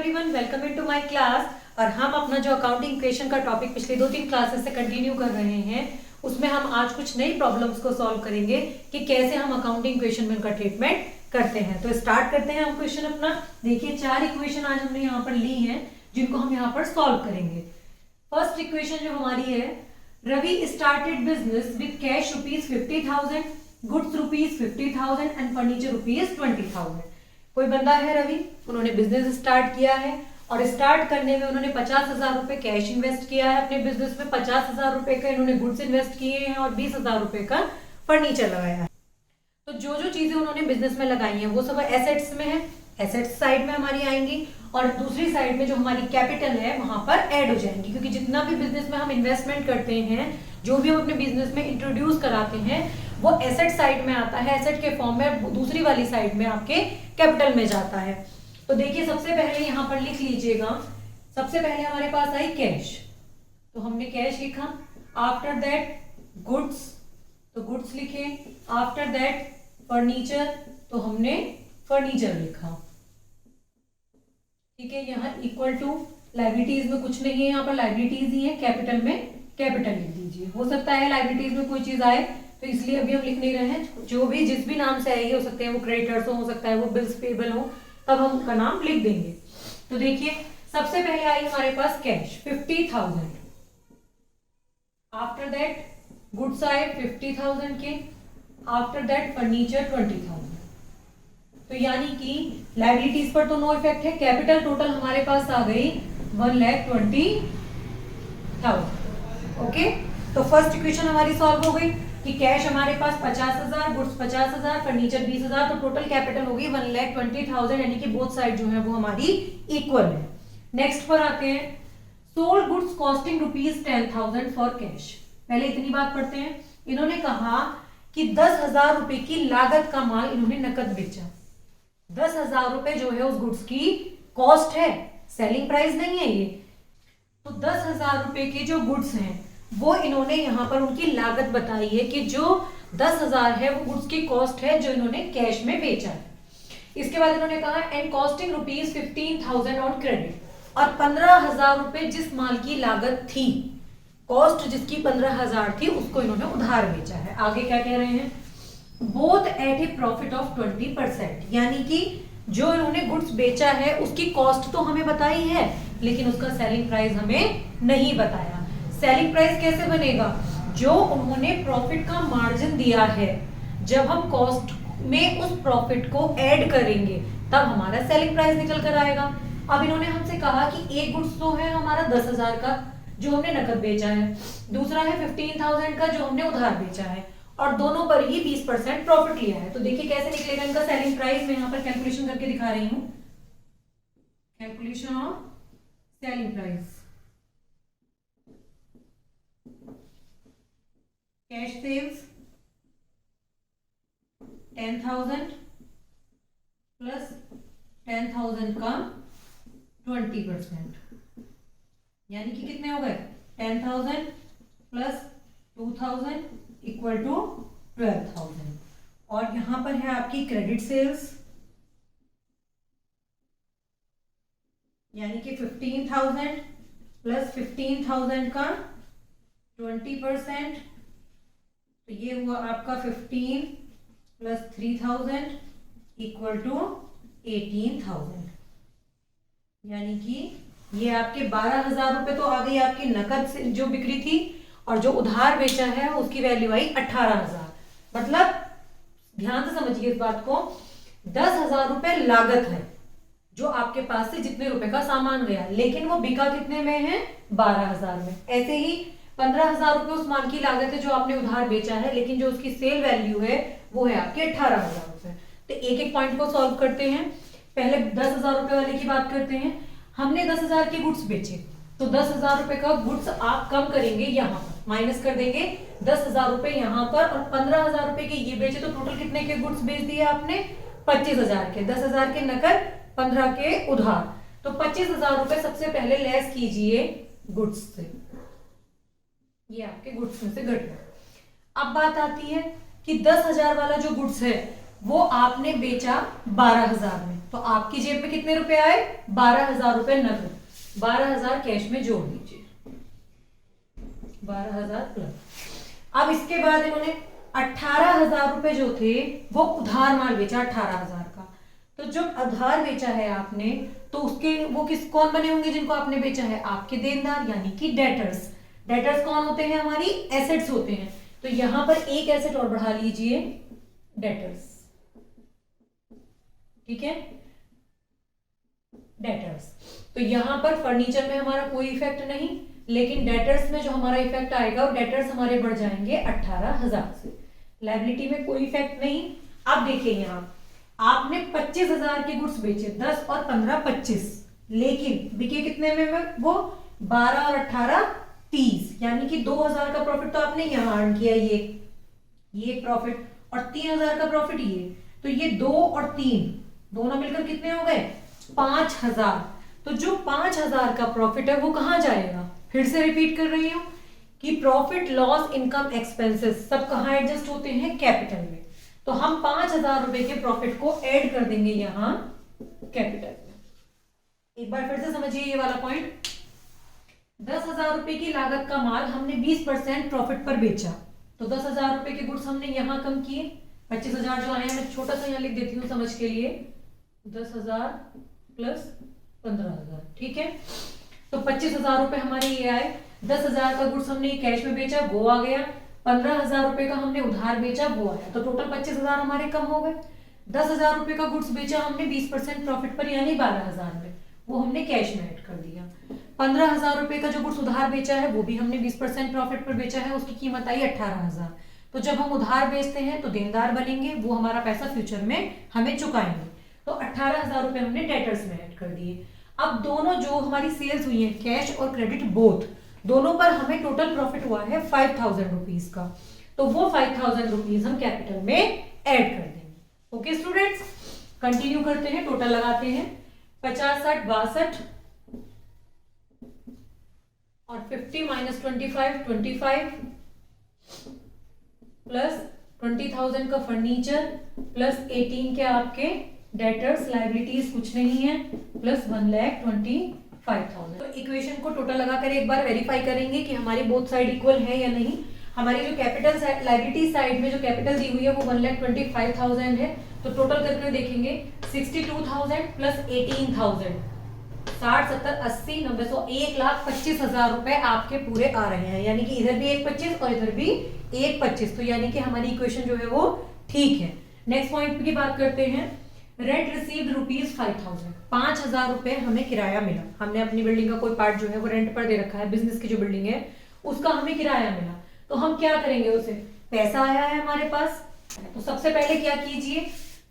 Everyone, welcome into my class. और हम अपना जो अकाउंटिंग इक्वेशन का टॉपिक पिछले 2-3 क्लासेस से कंटिन्यू कर रहे हैं, उसमें हम आज कुछ नई प्रॉब्लम्स को सॉल्व करेंगे कि कैसे हम अकाउंटिंग इक्वेशन में उनका ट्रीटमेंट करते हैं। तो स्टार्ट करते हैं हम क्वेश्चन अपना। देखिए 4 इक्वेशन आज हमने यहाँ पर ली हैं जिनको हम यहाँ पर सॉल्व करेंगे। फर्स्ट इक्वेशन जो हमारी है, Ravi started business with cash ₹50,000, goods ₹50,000 and furniture ₹20,000। कोई बंदा है रवि, उन्होंने बिजनेस स्टार्ट किया है और स्टार्ट करने में उन्होंने 50,000 रुपए कैश इन्वेस्ट किया है अपने बिजनेस में, 50,000 रुपए का इन्होंने गुड्स इन्वेस्ट किए हैं और 20,000 रुपए का फर्नीचर लगाया है। तो जो जो चीजें उन्होंने बिजनेस में लगाई हैं वो सब एसेट्स में है, एसेट्स साइड में हमारी आएंगी और दूसरी साइड में जो हमारी कैपिटल है वहां पर ऐड हो जाएंगी, क्योंकि जितना भी बिजनेस में हम इन्वेस्टमेंट करते हैं, जो भी हम अपने बिजनेस में इंट्रोड्यूस कराते हैं, वो एसेट साइड में आता है, एसेट के फॉर्म में, दूसरी वाली साइड में आपके कैपिटल में जाता है। तो देखिए सबसे पहले यहाँ पर लिख लीजिएगा, सबसे पहले हमारे पास आई कैश, तो हमने कैश लिखा। आफ्टर दैट गुड्स, तो गुड्स लिखे। आफ्टर दैट फर्नीचर, तो हमने फर्नीचर लिखा। ठीक है, यहाँ इक्वल टू लाइबिलिटीज में कुछ नहीं है, यहाँ पर लाइबिलिटीज ही है, कैपिटल में कैपिटल लिख दीजिए। हो सकता है लाइबिलिटीज में कोई चीज आए तो इसलिए अभी हम लिख नहीं रहे हैं, जो भी जिस भी नाम से आएगी, हो सकते हैं वो क्रेडिटर्स हो सकता है वो बिल्स पेबल हो, तब हम उनका नाम लिख देंगे। तो देखिए सबसे पहले आई हमारे पास कैश 50,000। आफ्टर दैट गुड्स आए 50,000 के। After that furniture 20,000। तो यानी कि लायबिलिटीज पर तो नो इफेक्ट है, कैपिटल टोटल हमारे पास आ गई 1,20,000। ओके, तो फर्स्ट इक्वेशन हमारी सॉल्व हो गई कि कैश हमारे पास 50,000, गुड्स 50,000, फर्नीचर 20,000, तो टोटल कैपिटल होगी 1,20,000, यानी कि बोथ साइड जो है वो हमारी इक्वल है। नेक्स्ट पर आते हैं, sold goods costing ₹10,000 for cash. पहले इतनी बात पढ़ते हैं। इन्होंने कहा कि 10,000 रुपए की लागत का माल इन्होंने नकद बेचा। 10,000 रुपए जो है उस गुड्स की कॉस्ट है, सेलिंग प्राइस नहीं है ये। तो 10,000 रुपए के जो गुड्स हैं वो इन्होंने यहाँ पर उनकी लागत बताई है कि जो 10,000 है वो गुड्स की कॉस्ट है जो इन्होंने कैश में बेचा है। इसके बाद इन्होंने कहा एंड कॉस्टिंग ₹15,000 ऑन क्रेडिट, और 15,000 रुपए जिस माल की लागत थी, कॉस्ट जिसकी 15,000 थी, उसको इन्होंने उधार बेचा है। आगे क्या कह रहे हैं, both at A profit of 20%, यानी कि जो इन्होंने गुड्स बेचा है उसकी कॉस्ट तो हमें बताई है लेकिन उसका सेलिंग प्राइस हमें नहीं बताया। सेलिंग प्राइस कैसे बनेगा, जो उन्होंने प्रॉफिट का मार्जिन दिया है, जब हम कॉस्ट में उस प्रॉफिट को ऐड करेंगे तब हमारा सेलिंग प्राइस निकल कर आएगा। अब इन्होंने हमसे कहा कि एक गुड्स तो है हमारा 10,000 का जो हमने नकद बेचा है, दूसरा है 15,000 का जो हमने उधार बेचा है, और दोनों पर ही 20% प्रॉफिट लिया है। तो देखिए कैसे निकलेगा इनका सेलिंग प्राइस। मैं यहाँ पर कैलकुलेशन करके दिखा रही हूँ, calculation of selling price. Cash sales 10,000 plus 10,000 का 20%, यानी कि कितने हो गए, 10,000 प्लस 2,000 इक्वल टू 12,000। और यहां पर है आपकी क्रेडिट सेल्स, यानी कि 15,000 प्लस 15,000 का 20%, तो ये हुआ आपका 15 प्लस 3,000 इक्वल टू 18,000, यानी कि ये आपके 12,000 रुपए तो आ गई आपकी नकद से जो बिक्री थी, और जो उधार बेचा है उसकी वैल्यू आई 18,000। मतलब ध्यान से समझिए इस बात को, 10,000 रुपए लागत है जो आपके पास से जितने रुपए का सामान गया, लेकिन वो बिका कितने में है, 12,000 में। ऐसे ही 15,000 रुपए उस माल की लागत है जो आपने उधार बेचा है, लेकिन जो उसकी सेल वैल्यू है वो है आपके 18,000 रुपए। तो एक एक पॉइंट को सॉल्व करते हैं। पहले 10,000 रुपए वाले की बात करते हैं। हमने 10,000 के गुड्स बेचे, तो 10,000 रुपए का गुड्स आप कम करेंगे, यहाँ पर माइनस कर देंगे 10,000 रुपए यहाँ पर, और 15,000 रुपए के ये बेचे, तो टोटल कितने के गुड्स बेच दिए आपने, 25,000 के। 10,000 के नकद, 15 के उधार, तो 25,000 रुपए सबसे पहले लेस कीजिए गुड्स से, ये आपके गुड्स में से घट गया। अब बात आती है कि 10,000 वाला जो गुड्स है वो आपने बेचा 12,000 में, तो आपकी जेब में कितने रुपए आए? 12,000 रुपए नकद, 12,000 कैश में जोड़ दीजिए, 12,000 प्लस। अब इसके बाद इन्होंने 18,000 रुपए जो थे वो उधार माल बेचा 18,000 का। तो जब उधार बेचा है आपने, तो उसके वो कौन बने होंगे जिनको आपने बेचा है? आपके देनदार, यानी कि डेटर्स। डेटर्स कौन होते हैं? हमारी एसेट्स होते हैं। तो यहां पर एक एसेट और बढ़ा लीजिए, डेटर्स, ठीक है, डेटर्स। तो यहां पर फर्नीचर में हमारा कोई इफेक्ट नहीं, लेकिन डेटर्स में जो हमारा इफेक्ट आएगा वो डेटर्स हमारे बढ़ जाएंगे 18,000 से। लायबिलिटी में कोई इफेक्ट नहीं। अब देखिए यहां आपने 25,000 के गुड्स बेचे, 10 और 15 25, लेकिन बिके कितने में? वो 12 और 18 30, यानी कि 2,000 का प्रॉफिट तो आपने यहां अर्न किया, ये प्रॉफिट, और 3,000 का प्रॉफिट ये। तो ये 2 और 3 दोनों मिलकर कितने हो गए? 5,000। तो जो 5,000 का प्रॉफिट है वो कहां जाएगा? फिर से रिपीट कर रही हूं कि प्रॉफिट, लॉस, इनकम, एक्सपेंसेस सब कहां एडजस्ट होते हैं? कैपिटल में। तो हम 5,000 रुपए के प्रॉफिट को ऐड कर देंगे यहां कैपिटल में। एक बार फिर से समझिए ये वाला पॉइंट। 10,000 रुपए की लागत का माल हमने 20% प्रॉफिट पर बेचा, तो 10,000 रुपए के गुड्स हमने यहां कम किए, 25,000 जो आए हैं, मैं छोटा सा यहां लिख देती हूँ समझ के लिए, 10,000 प्लस 15,000, ठीक है। तो 25,000 रुपए हमारे ये आए, 10,000 का गुड्स हमने कैश में बेचा, वो आ गया, 15,000 रुपए का हमने उधार बेचा, वो आया, तो टोटल 25,000 हमारे कम हो गए। 10,000 रुपए का गुड्स बेचा हमने 20% प्रॉफिट पर, यानी 12,000 में, वो हमने कैश में ऐड कर दिया। 15,000 रुपए का जो गुड्स उधार बेचा है वो भी हमने 20% प्रॉफिट पर बेचा है, उसकी कीमत आई 18,000। तो जब हम उधार बेचते हैं तो देनदार बनेंगे, वो हमारा पैसा फ्यूचर में हमें चुकाएंगे, तो 18,000 रुपए हमने डेटर्स में ऐड कर दिए। अब दोनों जो हमारी सेल्स हुई है, कैश और क्रेडिट बोथ, दोनों पर हमें टोटल प्रॉफिट हुआ है 5,000 रुपीज का, तो वो 5,000 रुपीज हम कैपिटल में ऐड कर देंगे। ओके स्टूडेंट्स, कंटिन्यू करते हैं, टोटल लगाते हैं। 50, 60, 62 और 50 माइनस 25 25 प्लस 20,000 का फर्नीचर प्लस 18 के आपके डेटर्स, लायबिलिटीज कुछ नहीं है, प्लस 1,25,000। तो इक्वेशन को टोटल लगाकर एक बार वेरीफाई करेंगे कि हमारी बोथ साइड इक्वल है या नहीं। हमारी जो कैपिटल लायबिलिटी साइड में जो कैपिटल दी हुई है वो 1,25,000 है, तो टोटल करके देखेंगे 62,000 प्लस 18,000, 60, 70, 80, 90, 100, 1,25,000 रुपए आपके पूरे आ रहे हैं, यानी कि इधर भी 1,25 और इधर भी 1,25, तो यानी कि हमारी इक्वेशन जो है वो ठीक है। नेक्स्ट पॉइंट की बात करते हैं। रेंट रिसीव्ड ₹5,000, 5,000 रुपए हमें किराया मिला। हमने अपनी बिल्डिंग का कोई पार्ट जो है वो रेंट पर दे रखा है, बिजनेस की जो बिल्डिंग है उसका हमें किराया मिला, तो हम क्या करेंगे? उसे पैसा आया है हमारे पास, तो सबसे पहले क्या कीजिए,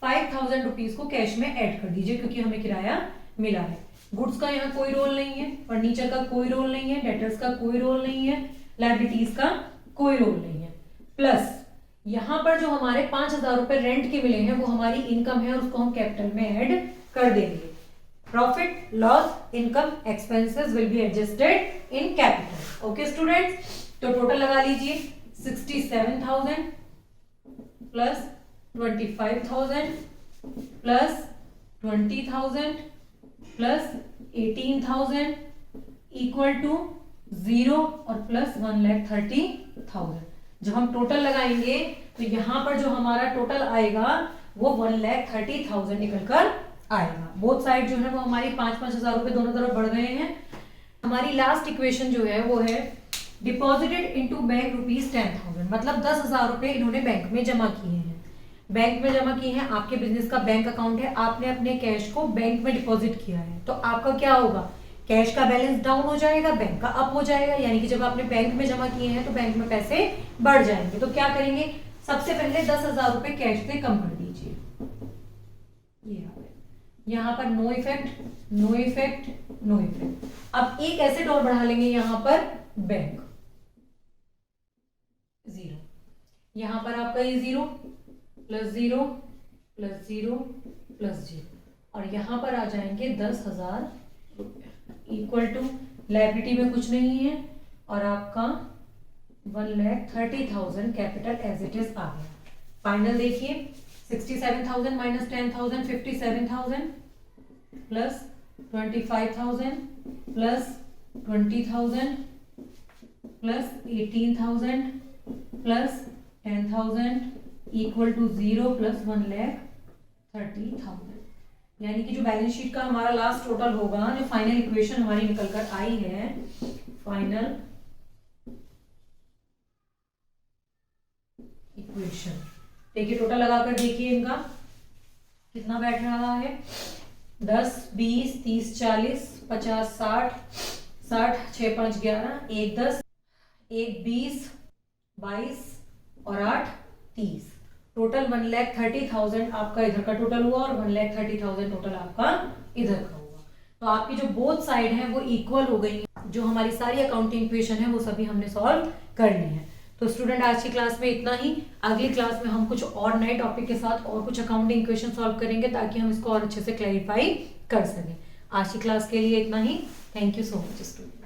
5,000 रुपीज को कैश में ऐड कर दीजिए, क्योंकि हमें किराया मिला है। गुड्स का यहाँ कोई रोल नहीं है, फर्नीचर का कोई रोल नहीं है, डेटर्स का कोई रोल नहीं है, लायबिलिटीज का कोई रोल नहीं है, प्लस यहाँ पर जो हमारे 5,000 रुपए रेंट के मिले हैं वो हमारी इनकम है, उसको हम कैपिटल में ऐड कर देंगे। Profit, loss, income, expenses will be adjusted in capital. Okay students, तो टोटल लगा लीजिए 67,000 plus 25,000 plus 20,000 plus 18,000 equal to 0 और प्लस 1,30,000। जब हम टोटल लगाएंगे तो यहां पर जो हमारा टोटल आएगा वो 1,30,000 निकल कर आएगा। बोथ साइड जो है वो हमारी 5,000 रुपए दोनों तरफ बढ़ गए हैं। हमारी लास्ट इक्वेशन जो है वो है डिपॉजिटेड इनटू बैंक ₹10,000, मतलब 10,000 रुपए इन्होंने बैंक में जमा किए हैं। बैंक में जमा किए हैं, आपके बिजनेस का बैंक अकाउंट है, आपने अपने कैश को बैंक में डिपॉजिट किया है, तो आपका क्या होगा? कैश का बैलेंस डाउन हो जाएगा, बैंक का अप हो जाएगा, यानी कि जब आपने बैंक में जमा किए हैं तो बैंक में पैसे बढ़ जाएंगे। तो क्या करेंगे? सबसे पहले 10,000 रुपए कैश से कम कर दीजिए, यहाँ पर no effect, no effect, no effect. अब एक एसेट और बढ़ा लेंगे यहाँ पर, बैंक, 0, यहाँ पर आपका ये 0 प्लस 0 प्लस 0 प्लस 0, और यहाँ पर आ जाएंगे 10,000 रुपए इक्वल टू लायबिलिटी में कुछ नहीं है, और आपका 1,30,000 कैपिटल एज इट इज आ गया। फाइनल देखिए 67,000 minus 10,000 57,000 plus 25,000 plus 20,000 plus 18,000 plus 10,000 equal to 0 plus 1,30,000। यानी कि जो बैलेंस शीट का हमारा लास्ट टोटल होगा, जो फाइनल इक्वेशन हमारी निकल कर आई है, फाइनल इक्वेशन, देखिए टोटल लगाकर देखिए इनका कितना बैठ रहा है। 10 20 30 40 50 60 60 6 5 11 1 10 1 20 22 और 8 30, टोटल 1,30,000 आपका इधर का टोटल हुआ और 1,30,000 टोटल आपका इधर का हुआ। तो आपकी जो बोथ साइड है वो इक्वल हो गई। जो हमारी सारी अकाउंटिंग इक्वेशन है वो सभी हमने सॉल्व करनी है। तो स्टूडेंट आज की क्लास में इतना ही। अगली क्लास में हम कुछ और नए टॉपिक के साथ और कुछ अकाउंटिंग इक्वेशन सॉल्व करेंगे ताकि हम इसको और अच्छे से क्लैरिफाई कर सकें। आज की क्लास के लिए इतना ही। Thank you so much student.